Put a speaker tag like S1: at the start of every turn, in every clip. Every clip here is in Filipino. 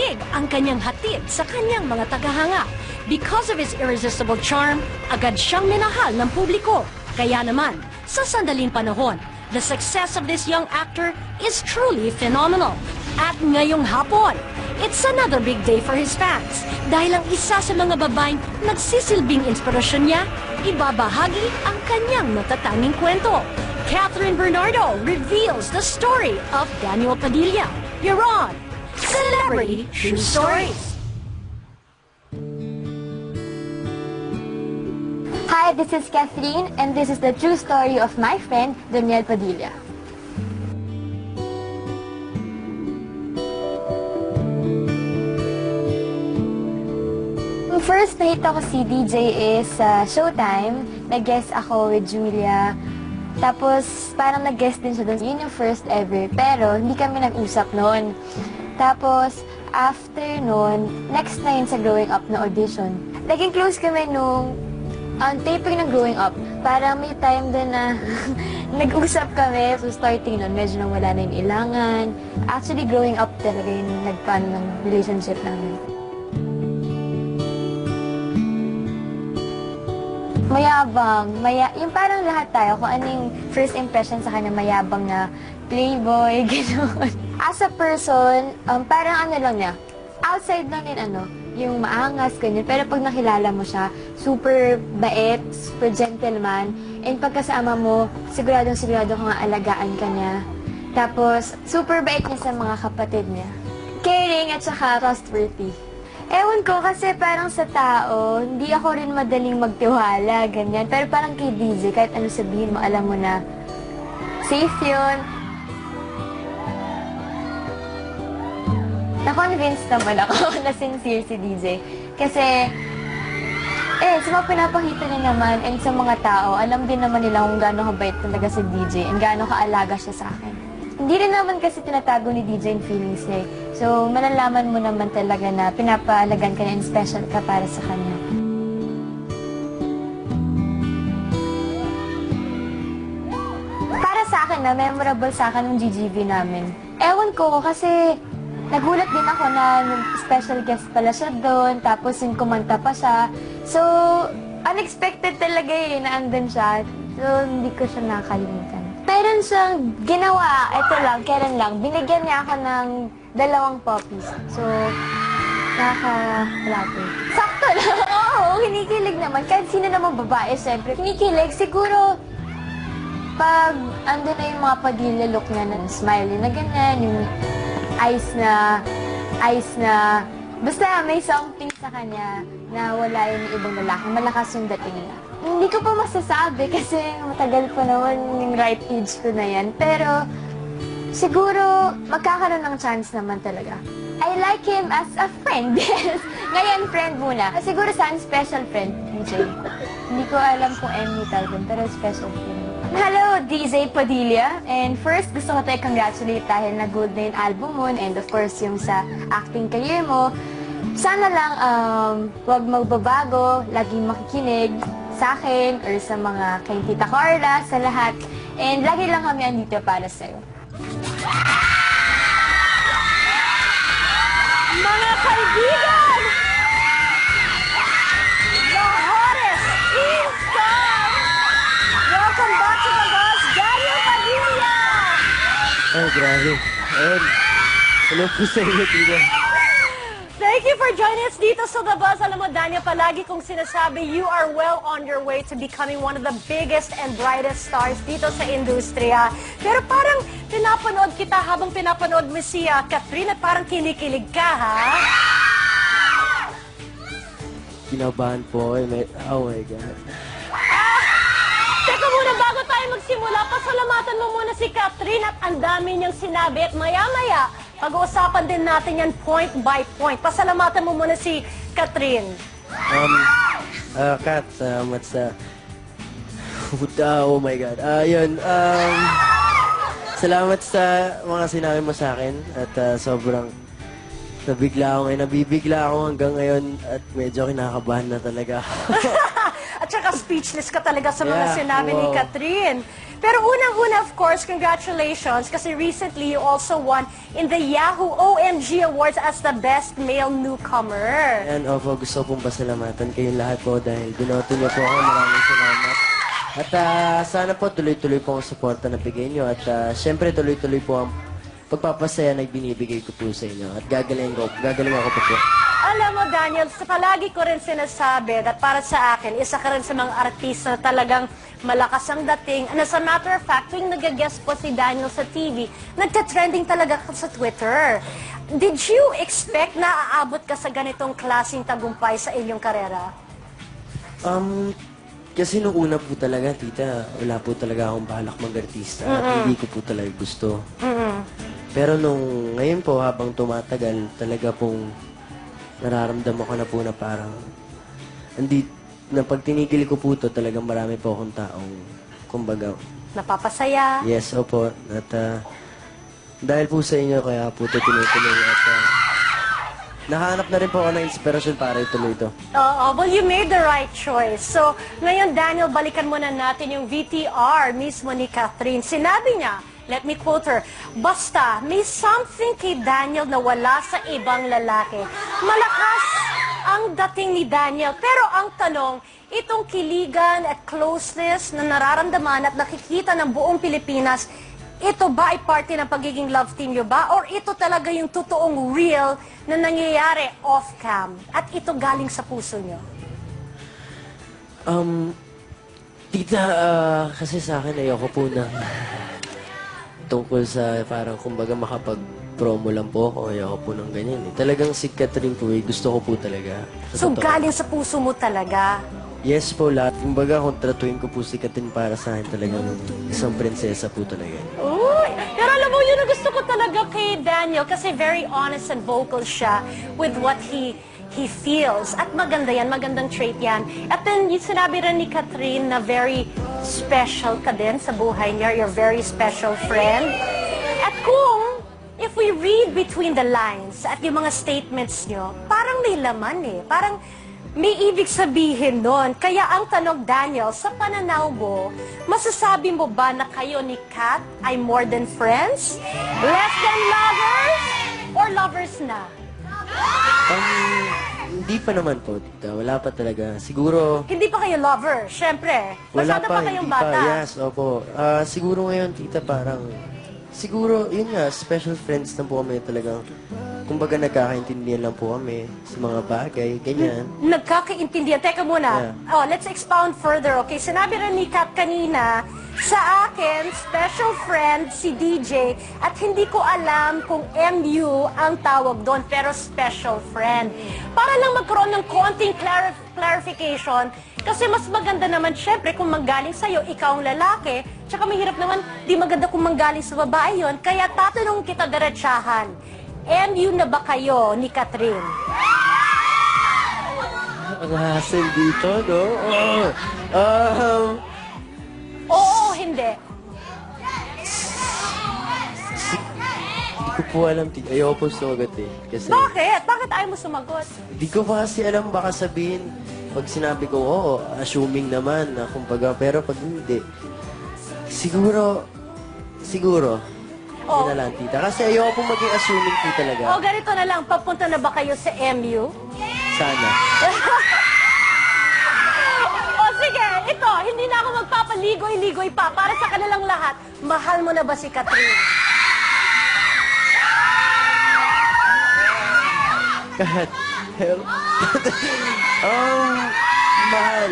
S1: astig ang kanyang hatid sa kanyang mga tagahanga. Because of his irresistible charm, agad siyang minahal ng publiko. Kaya naman, sa sandaling panahon, the success of this young actor is truly phenomenal. At ngayong hapon, it's another big day for his fans dahil ang isa sa mga babaeng nagsisilbing inspirasyon niya, ibabahagi ang kanyang natatanging kwento. Catherine Bernardo reveals the story of Daniel Padilla. You're on Celebrity True Stories.
S2: Hi, this is Catherine, and this is the true story of my friend, Daniel Padilla. First nakita ko si DJ is sa Showtime. Nag-guest ako with Julia. Tapos parang nag-guest din siya doon. Yun yung first ever. Pero hindi kami nag-usap noon. Tapos after noon, next na yun sa Growing Up na audition. Naging close kami nung taping ng Growing Up. Parang may time din na nag-usap kami. So starting noon, medyo nang wala na yung ilangan. Actually, Growing Up talaga yung nagpaano ng relationship namin. Mayabang. Yung parang lahat tayo, kung ano yung first impression sa kanya, mayabang na playboy, gano'n. As a person, parang ano lang niya, outside lang din yung maangas, ganyan. Pero pag nakilala mo siya, super bait, super gentleman, and pagkasama mo, sigurado kang alagaan ka niya. Tapos, super bait niya sa mga kapatid niya. Caring at saka trustworthy. Ewan ko, kasi parang sa tao, hindi ako rin madaling magtiwala, ganyan. Pero parang kay DJ, kahit ano sabihin mo, alam mo na safe yun. Na-convinced naman ako na sincere si DJ. Kasi, sa mga pinapakita niya naman, and sa mga tao, alam din naman nila kung gaano kabait talaga si DJ and gaano kaalaga siya sa akin. Hindi rin naman kasi tinatago ni DJ yung feelings niya. So, malalaman mo naman talaga na pinapaalagan ka niya and special ka para sa kanya. Para sa akin memorable sa akin yung GGV namin. Ewan ko kasi nagulat din ako na special guest pala siya doon, tapos yung kumanta pa siya. So, unexpected talaga na andun siya. So, hindi ko siya nakakalimutan. Meron siyang ginawa, ito lang, kailan lang, binigyan niya ako ng 2 puppies. So, nakaka-lato. Sakto lang, oo, kinikilig naman. Kahit sino namang babae, siyempre, kinikilig. Siguro, pag andun na yung mga Padilla look niya ng smiley na ganyan, yung eyes na, basta may something sa kanya na wala yung ibang lalaki, malakas yung dating niya. Hindi ko pa masasabi kasi matagal pa naman yung right age ko na yan. Pero siguro magkakaroon ng chance naman talaga. I like him as a friend. Ngayon, friend muna. Siguro saan special friend, DJ. Hindi ko alam kung any tawag, pero special friend. Hello, DJ Padilla. And first, gusto ko tayo congratulate dahil na good na yung album mo and of course yung sa acting career mo. Sana lang huwag magbabago, laging makikinig sa akin or sa mga kay Tita Carla, sa lahat. And lagi lang kami andito para sa'yo.
S1: Mga kaibigan! The hottest teen star! Welcome back to the bus, Daniel Padilla!
S3: Oh, grabe. Ayun. Hello po sa inyo, Tita.
S1: Thank you for joining us dito sa The Buzz. Alam mo, Daniel, palagi kong sinasabi, you are well on your way to becoming one of the biggest and brightest stars dito sa industriya. Pero parang pinapanood kita habang pinapanood mo si Catherine at parang kinikilig ka, ha?
S3: Kinabahan po. Oh my God.
S1: Teka muna, bago tayo magsimula, pasalamatan mo muna si Catherine at ang dami niyang sinabi at maya-maya, pag-uusapan din natin yan point by point. Pasalamatan mo muna si Catherine.
S3: Kat, salamat sa... Oh my God. Yun, salamat sa mga sinabi mo sa akin at sobrang nabigla ako ngayon. Nabibigla ako hanggang ngayon at medyo kinakabahan na talaga.
S1: At saka speechless ka talaga sa mga sinabi ni Catherine. Pero unang-una, of course, congratulations kasi recently you also won in the Yahoo OMG Awards as the Best Male Newcomer.
S3: And gusto pong pasalamatan kayong lahat po dahil binoto niyo po ako. Maraming salamat. At sana po tuloy-tuloy po ang suporta na bigay niyo. At syempre tuloy-tuloy po ang pagpapasaya na binibigay ko po sa inyo. At gagaling ako po.
S1: Alam mo, Daniel, palagi ko rin sinasabi that para sa akin, isa ka rin sa mga artista na talagang malakas ang dating. And as a matter of fact, tuwing nag-guest po si Daniel sa TV, nagka-trending talaga sa Twitter. Did you expect na aabot ka sa ganitong klaseng tagumpay sa inyong karera?
S3: Kasi nung una po talaga, tita, wala po talaga akong balak mag-artista. At hindi ko po talaga gusto. Pero nung ngayon po, habang tumatagal, talaga pong nararamdaman ko na po na parang na pag tinigil ko po ito, talagang marami po akong taong, kumbaga,
S1: Napapasaya?
S3: yes, opo. At dahil po sa inyo, kaya po ito tinutuloy. At nakahanap na rin po ako ng inspirasyon para ituloy ito.
S1: Oo, well, you made the right choice. So, ngayon, Daniel, balikan muna natin yung VTR mismo ni Catherine. Sinabi niya, let me quote her, basta may something kay Daniel na wala sa ibang lalaki. Malakas ang dating ni Daniel. Pero ang tanong, itong kiligan at closeness na nararamdaman at nakikita ng buong Pilipinas, ito ba ay parte ng pagiging love team nyo ba? Or ito talaga yung totoong real na nangyayari off-cam? At ito galing sa puso nyo?
S3: Tita, kasi sa akin ayoko po na tungkol sa parang kumbaga makapag-promo lang po ako. Ayoko po ng ganyan. Talagang si Catherine po, gusto ko po talaga.
S1: So
S3: totoo.
S1: galing sa puso mo talaga?
S3: Yes po, lahat. Kumbaga kung tratuin ko po si Catherine para sa akin talagang isang prinsesa po talaga.
S1: Uy! Pero alam mo, yun ang gusto ko talaga kay Daniel kasi very honest and vocal siya with what he feels. At maganda yan, magandang trait yan. At then, yung sinabi rin ni Catherine na very special ka din sa buhay niya. You're a very special friend. At kung, if we read between the lines at yung mga statements nyo, parang may laman eh. Parang may ibig sabihin doon. Kaya ang tanong, Daniel, sa pananaw mo, masasabi mo ba na kayo ni Kat ay more than friends? Less than lovers? Or lovers na?
S3: Hindi pa naman po, tita. Wala pa talaga. Siguro,
S1: Hindi pa kayo lover, syempre.
S3: wala
S1: Masyado
S3: pa,
S1: pa kayong
S3: hindi pa.
S1: bata.
S3: Yes, opo. Siguro ngayon, tita, parang, siguro, yun nga, special friends na po kami talagang, kumbaga nagkakaintindihan lang po kami sa mga bagay, ganyan.
S1: Nagkakaintindihan. Teka muna.
S3: Yeah.
S1: Oh, let's expound further, okay? Sinabi rin ni Kat kanina, sa akin, special friend si DJ at hindi ko alam kung MU ang tawag doon, pero special friend. Para lang magkaroon ng konting clarification, kasi mas maganda naman, syempre, kung manggaling sa'yo, ikaw ang lalaki, tsaka mahirap naman, di maganda kung manggaling sa babae yon. Kaya tatanong kita diretsahan, MU na ba kayo ni Catherine?
S3: Ang hassle dito, no?
S1: Oo, hindi.
S3: Hindi ko po alam, tita. Ayoko po sumagot eh. Kasi,
S1: Bakit? Bakit ayaw mo sumagot?
S3: hindi ko pa kasi alam, baka sabihin, pag sinabi ko, oo, assuming naman na kumbaga, pero pag hindi, siguro,
S1: Oh.
S3: yun na lang, tita. Kasi ayoko po maging assuming po talaga.
S1: O ganito na lang, papunta na ba kayo sa MU?
S3: Sana.
S1: O sige, ito, hindi na ako magpapaligoy-ligoy pa. Para sa kanilang lahat, mahal mo na ba si Catherine?
S3: Kat, help.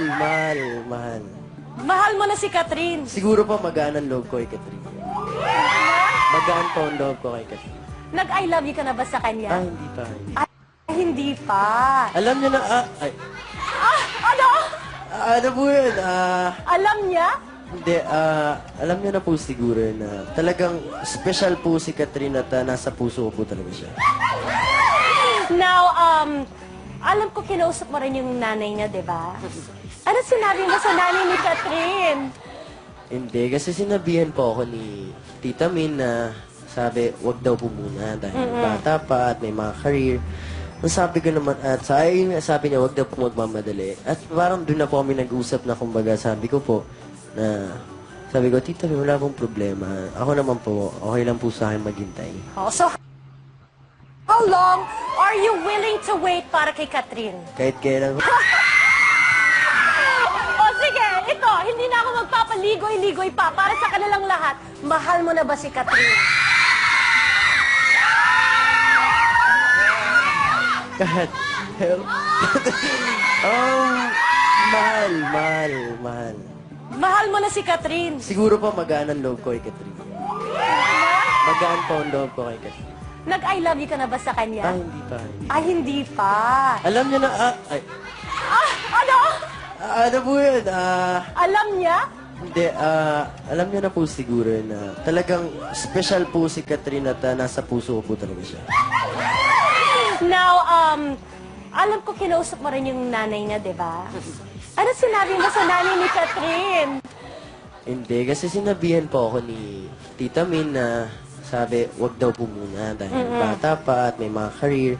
S3: Mahal.
S1: Mahal mo na si Catherine.
S3: Siguro pa magaan ang loob ko kay Catherine. Magaan po ang loob ko kay Catherine.
S1: Nag-I love you ka na ba sa kanya?
S3: Hindi pa.
S1: Ay, hindi pa.
S3: Alam niyo na,
S1: Ano?
S3: ano po yun,
S1: Alam niya?
S3: hindi, alam niyo na po siguro na talagang special po si Catherine at nasa puso ko po talaga siya.
S1: Now, alam ko kinausap mo rin yung nanay niya, di ba? Ano sinabi mo sa nanay ni Catherine?
S3: Hindi, kasi sinabihan po ako ni Tita Min na sabi, wag daw po muna dahil bata pa at may mga career. Ang sabi ko naman, at sabi niya, wag daw po magmamadali. At parang doon na po kami nag-usap na kumbaga sabi ko po na Sabi ko, Tita, wala pong problema. Ako naman po, okay lang po sa akin maghintay.
S1: Oh, so, how long are you willing to wait para kay Catherine?
S3: Kahit kailan,
S1: O sige, ito, hindi na ako magpapaligoy-ligoy pa para sa kanilang lahat. Mahal mo na ba si Catherine?
S3: kahit, mahal.
S1: Mahal mo na si Catherine.
S3: Siguro pa magaan ang loob ko kay Catherine. Magaan po ang loob ko kay Catherine.
S1: Nag-I love you ka na ba sa kanya?
S3: Hindi pa.
S1: Ay, hindi pa.
S3: Alam niya na,
S1: Ano?
S3: ano po yun,
S1: Alam niya?
S3: hindi, alam niya na po siguro na talagang special po si Catherine at nasa puso ko po talaga siya.
S1: Now, alam ko kinausap mo rin yung nanay niya, di ba? Ano sinabi mo sa nanay ni Catherine?
S3: Hindi, kasi sinabihan po ako ni Tita Min na sabi, wag daw po muna dahil bata pa at may mga career.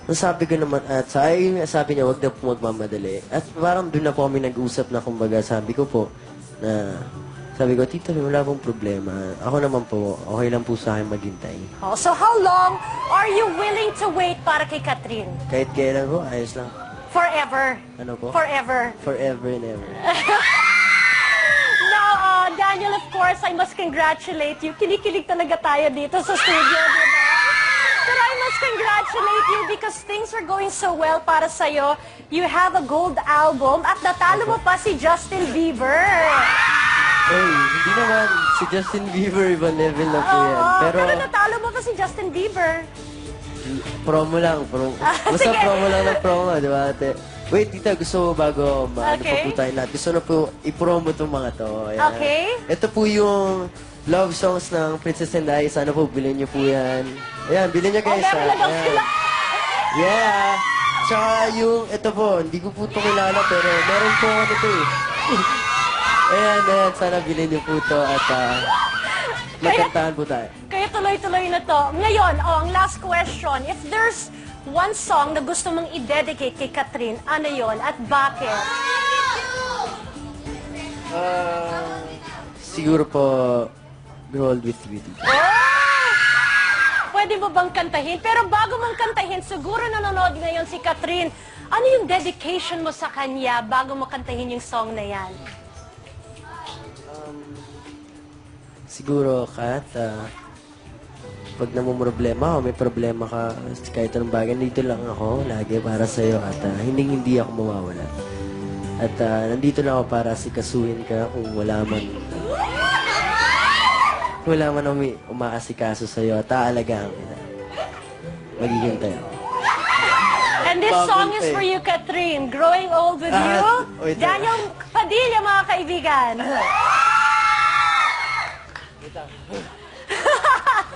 S3: Ang sabi ko naman, at sabi niya, wag daw po magmamadali. At parang doon na po kami nag-usap na kumbaga, sabi ko po, sabi ko, Tita Min, wala pong problema. Ako naman po, okay lang po sa akin maghintay.
S1: Oh, so how long are you willing to wait para kay Catherine?
S3: Kahit kailan po, ayos lang.
S1: Forever.
S3: Ano po?
S1: Forever.
S3: Forever and ever.
S1: Now, Daniel, of course, I must congratulate you. Kinikilig talaga tayo dito sa studio, di ba? But I must congratulate you because things are going so well para sa'yo. You have a gold album at natalo mo pa si Justin Bieber.
S3: Hey, hindi naman. Si Justin Bieber, ibang level na po yan.
S1: Pero natalo mo pa si Justin Bieber.
S3: Promo lang. Basta
S1: Sige.
S3: promo lang ng promo, di ba ate? Wait, Tita, gusto mo bago ano
S1: Okay.
S3: pa po tayo lahat. Gusto na po i-promo itong mga to. Ayan.
S1: Okay.
S3: Ito po yung love songs ng Princess and I. Sana po bilhin niyo po yan. Ayan, bilhin niyo guys.
S1: Meron na daw
S3: Ayan.
S1: sila.
S3: Yeah. Tsaka yung, ito po, hindi ko po ito kilala pero meron po ako nito eh. Ayan, sana bilhin niyo po ito at magkantahan po tayo.
S1: Kaya tuloy-tuloy na to. Ngayon, ang last question. If there's one song na gusto mong i-dedicate kay Catherine, ano yon at bakit?
S3: Siguro po, Roll With You.
S1: Pwede mo bang kantahin? Pero bago mong kantahin, siguro nanonood ngayon si Catherine. Ano yung dedication mo sa kanya bago mo kantahin yung song na yan?
S3: Siguro, Kat, pag namumroblema o may problema ka, kahit anong bagay, nandito lang ako lagi para sa'yo at hindi ako mawawala. At nandito lang ako para sikasuhin ka kung wala man umaasikaso sa'yo at aalagaan kita. Maghihintay ako.
S1: And this
S3: Bagong
S1: song is
S3: eh.
S1: for you, Catherine. Growing Old With You.
S3: wait,
S1: Daniel Padilla, mga kaibigan.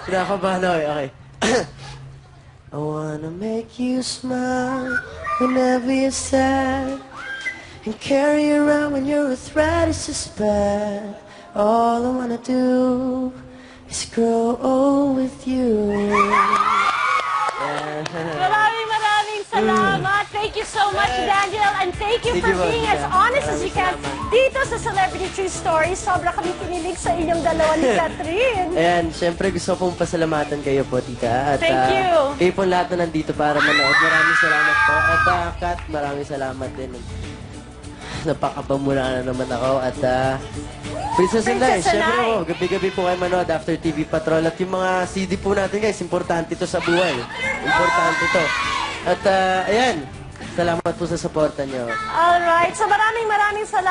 S3: Kinakabahan ako eh. Okay. I wanna make you smile whenever you're sad and carry you around when your arthritis is bad. All I wanna do is grow old with you.
S1: Maraming salamat. Thank you so much, Daniel. And thank you for
S3: Sige,
S1: being as
S3: Monica.
S1: honest as you can
S3: Salamat.
S1: dito sa Celebrity True Stories. Sobra kami kinilig sa inyong dalawa ni Catherine.
S3: Ayan, syempre gusto kong pasalamatan kayo po, Tita. At,
S1: Thank you.
S3: Kayo po lahat na nandito para manood. Maraming salamat po. At Kat, maraming salamat din. Napakapamula na naman ako. At Princess and I,
S1: Princess and
S3: syempre
S1: I.
S3: po, gabi-gabi po kayo manood after TV Patrol. At yung mga CD po natin guys, importante ito sa buhay. Importante ito. At ayan, salamat po sa suporta nyo.
S1: Alright. So maraming salamat.